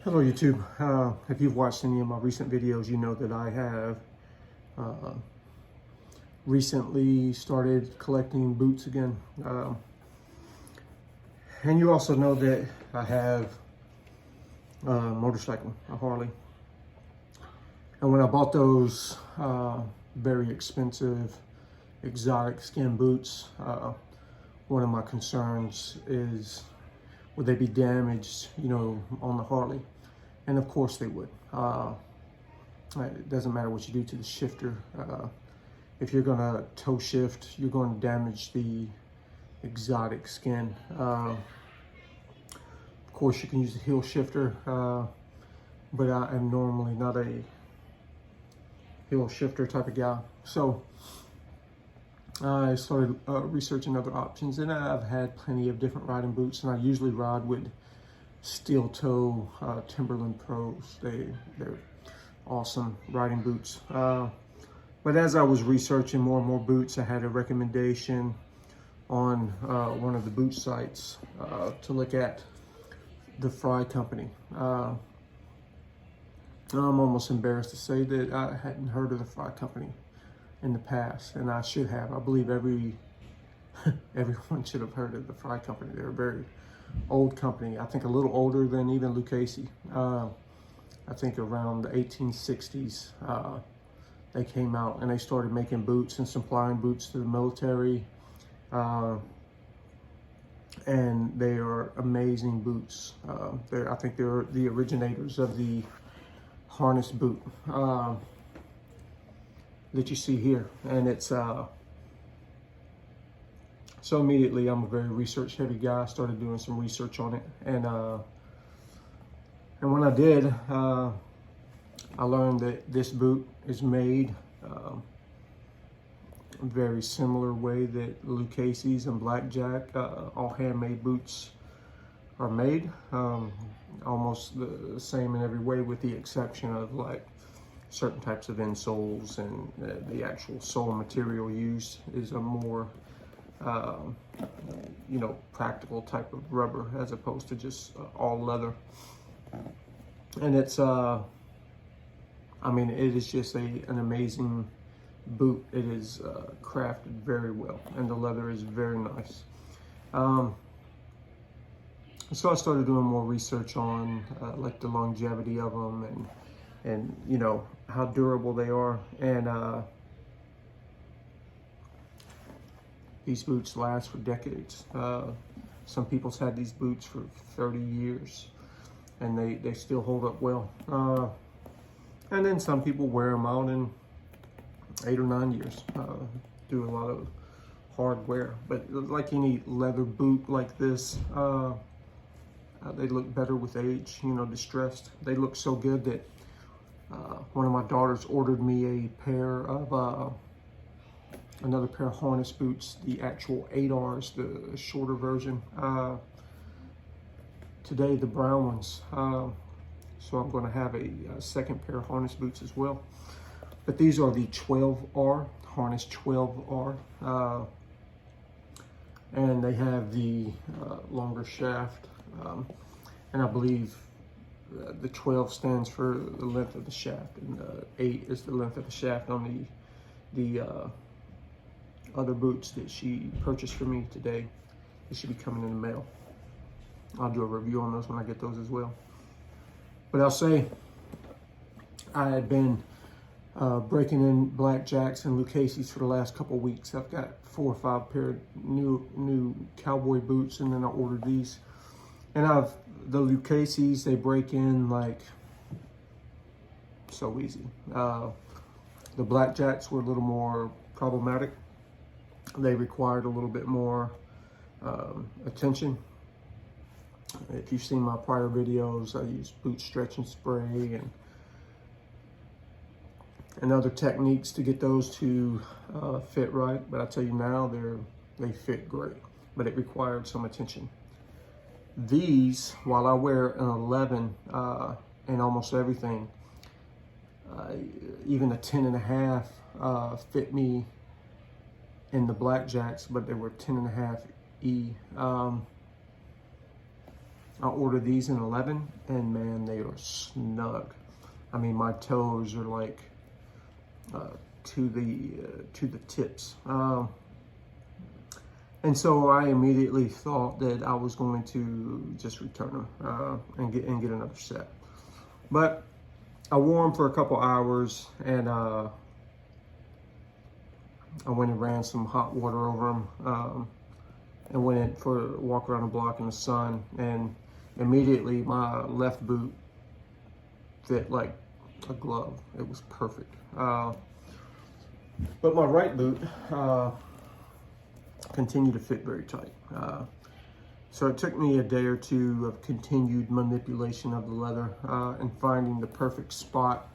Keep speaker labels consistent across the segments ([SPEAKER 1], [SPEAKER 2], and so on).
[SPEAKER 1] Hello YouTube. If you've watched any of my recent videos, you know that I have recently started collecting boots again. And you also know that I have a motorcycle, a Harley. And when I bought those very expensive exotic skin boots, one of my concerns is would they be damaged, on the Harley? And of course they would. It doesn't matter what you do to the shifter. If you're gonna toe shift, you're going to damage the exotic skin. Of course you can use the heel shifter, but I am normally not a heel shifter type of guy. So I started researching other options, and I've had plenty of different riding boots, and I usually ride with steel toe Timberland Pros. They're awesome riding boots. But as I was researching more and more boots, I had a recommendation on one of the boot sites to look at the Frye Company. I'm almost embarrassed to say that I hadn't heard of the Frye Company in the past, and I should have. I believe everyone should have heard of the Frye Company. They're a very old company. I think a little older than even Lucchese. I think around the 1860s they came out and they started making boots and supplying boots to the military. And they are amazing boots. I think they're the originators of the harness boot that you see here. And it's so immediately, I'm a very research heavy guy. I started doing some research on it, and when I did, I learned that this boot is made a very similar way that Lucchese's and Blackjack, all handmade boots, are made. Almost the same in every way, with the exception of like certain types of insoles, and the actual sole material used is a more practical type of rubber, as opposed to just all leather. And it's it is just an amazing boot. It is crafted very well, and the leather is very nice. So I started doing more research on like the longevity of them, and how durable they are. And these boots last for decades. Some people's had these boots for 30 years, and they still hold up well. And then some people wear them out in 8 or 9 years, do a lot of hard wear. But like any leather boot like this, they look better with age, distressed. They look so good that one of my daughters ordered me a pair of another pair of harness boots, the actual 8Rs, the shorter version. Today, the brown ones. So I'm going to have a second pair of harness boots as well. But these are the 12R, harness 12R. And they have the longer shaft. And I believe the 12 stands for the length of the shaft, and 8 is the length of the shaft on the other boots that she purchased for me today. They should be coming in the mail. I'll do a review on those when I get those as well. But I'll say I had been breaking in Blackjacks and Lucchese's for the last couple weeks. I've got 4 or 5 pair of new cowboy boots, and then I ordered these. And the Lucchese's, they break in like so easy. The Blackjacks were a little more problematic. They required a little bit more attention. If you've seen my prior videos, I use boot stretching spray and other techniques to get those to fit right. But I tell you now, they fit great, but it required some attention. These, while I wear an 11 in almost everything, even a 10.5 fit me in the Blackjacks, but they were 10.5E. I ordered these in 11, and man, they are snug. I mean, my toes are like to the tips. And so I immediately thought that I was going to just return them and get another set. But I wore them for a couple hours, and I went and ran some hot water over them, and went in for a walk around the block in the sun, and immediately my left boot fit like a glove. It was perfect. But my right boot continued to fit very tight. So it took me a day or two of continued manipulation of the leather and finding the perfect spot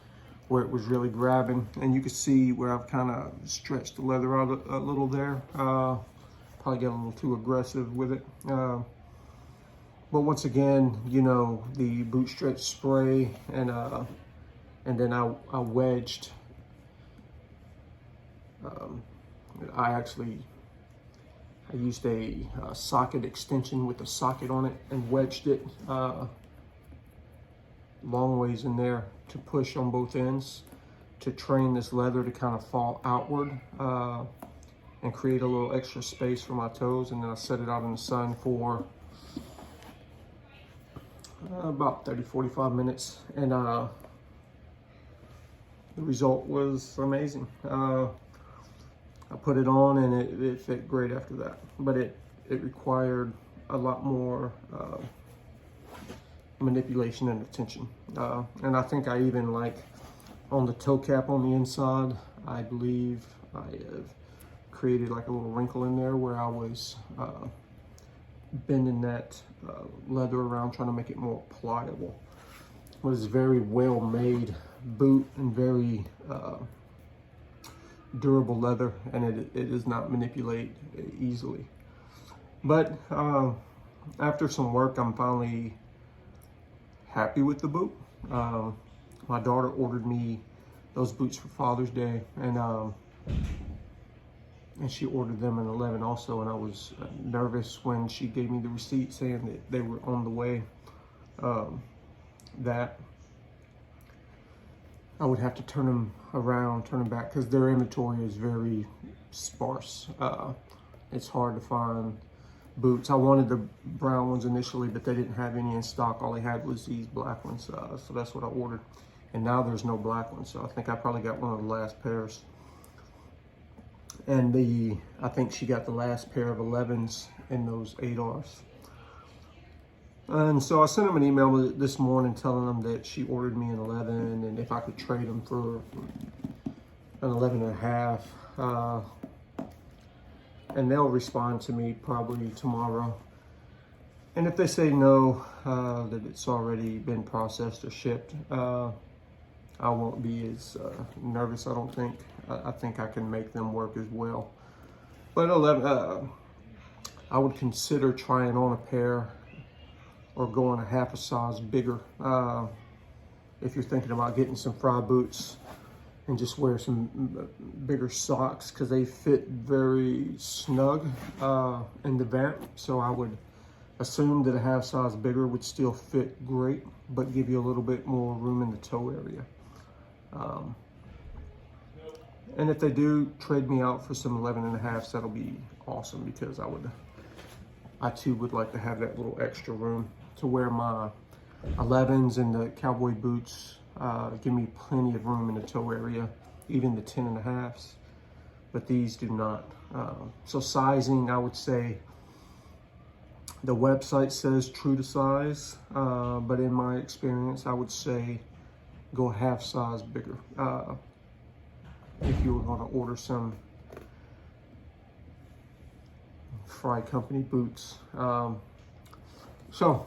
[SPEAKER 1] where it was really grabbing. And you can see where I've kind of stretched the leather out a little there. Probably got a little too aggressive with it. But once again, you know, the boot stretch spray, and then I wedged. I used a socket extension with a socket on it and wedged it long ways in there to push on both ends to train this leather to kind of fall outward and create a little extra space for my toes. And then I set it out in the sun for about 30-45 minutes, and the result was amazing. I put it on, and it fit great after that, but it required a lot more manipulation and attention. And I think I even, like, on the toe cap on the inside, I believe I have created like a little wrinkle in there where I was bending that leather around, trying to make it more pliable. It was a very well made boot and very durable leather, and it does not manipulate easily. But after some work, I'm finally happy with the boot. My daughter ordered me those boots for Father's Day, and she ordered them in 11 also, and I was nervous when she gave me the receipt saying that they were on the way, that I would have to turn them around, turn them back, because their inventory is very sparse. It's hard to find boots. I wanted the brown ones initially, but they didn't have any in stock. All they had was these black ones, so that's what I ordered. And now there's no black ones, so I think I probably got one of the last pairs. And I think she got the last pair of 11s in those 8Rs. And so I sent them an email this morning telling them that she ordered me an 11 and if I could trade them for an 11 and a half. And they'll respond to me probably tomorrow. And if they say no, that it's already been processed or shipped, I won't be as nervous, I don't think. I think I can make them work as well. But 11, I would consider trying on a pair or going a half a size bigger. If you're thinking about getting some Frye boots, and just wear some bigger socks, because they fit very snug in the vent. So I would assume that a half size bigger would still fit great, but give you a little bit more room in the toe area. And if they do trade me out for some 11 and a halves, that'll be awesome, because I too would like to have that little extra room to wear my 11s and the cowboy boots. Give me plenty of room in the toe area, even the 10 and a halves, but these do not. So sizing, I would say the website says true to size, but in my experience, I would say go half size bigger if you were going to order some Frye Company boots. So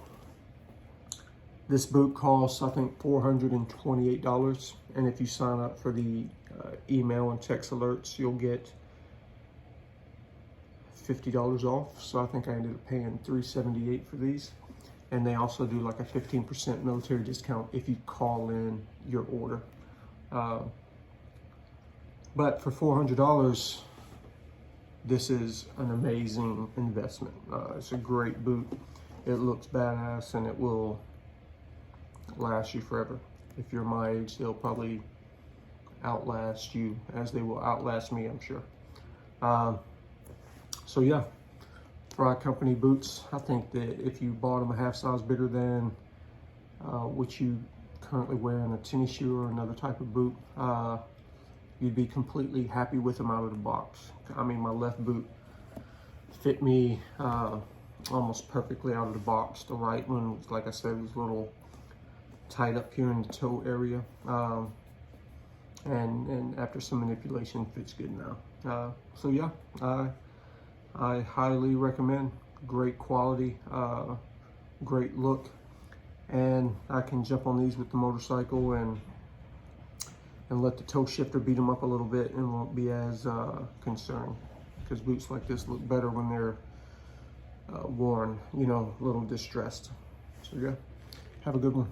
[SPEAKER 1] this boot costs, I think, $428, and if you sign up for the email and text alerts, you'll get $50 off. So I think I ended up paying $378 for these, and they also do like a 15% military discount if you call in your order. But for $400, this is an amazing investment. It's a great boot. it looks badass and it will last you forever. If you're my age, they'll probably outlast you, as they will outlast me, I'm sure. So yeah, Frye Company boots. I think that if you bought them a half size bigger than what you currently wear in a tennis shoe or another type of boot, you'd be completely happy with them out of the box. I mean, my left boot fit me almost perfectly out of the box. The right one, like I said, was a little tight up here in the toe area. And after some manipulation, fits good now. So yeah, I highly recommend. Great quality, great look, and I can jump on these with the motorcycle and let the toe shifter beat them up a little bit and won't be as concerned, because boots like this look better when they're worn, you know, a little distressed. So yeah, have a good one.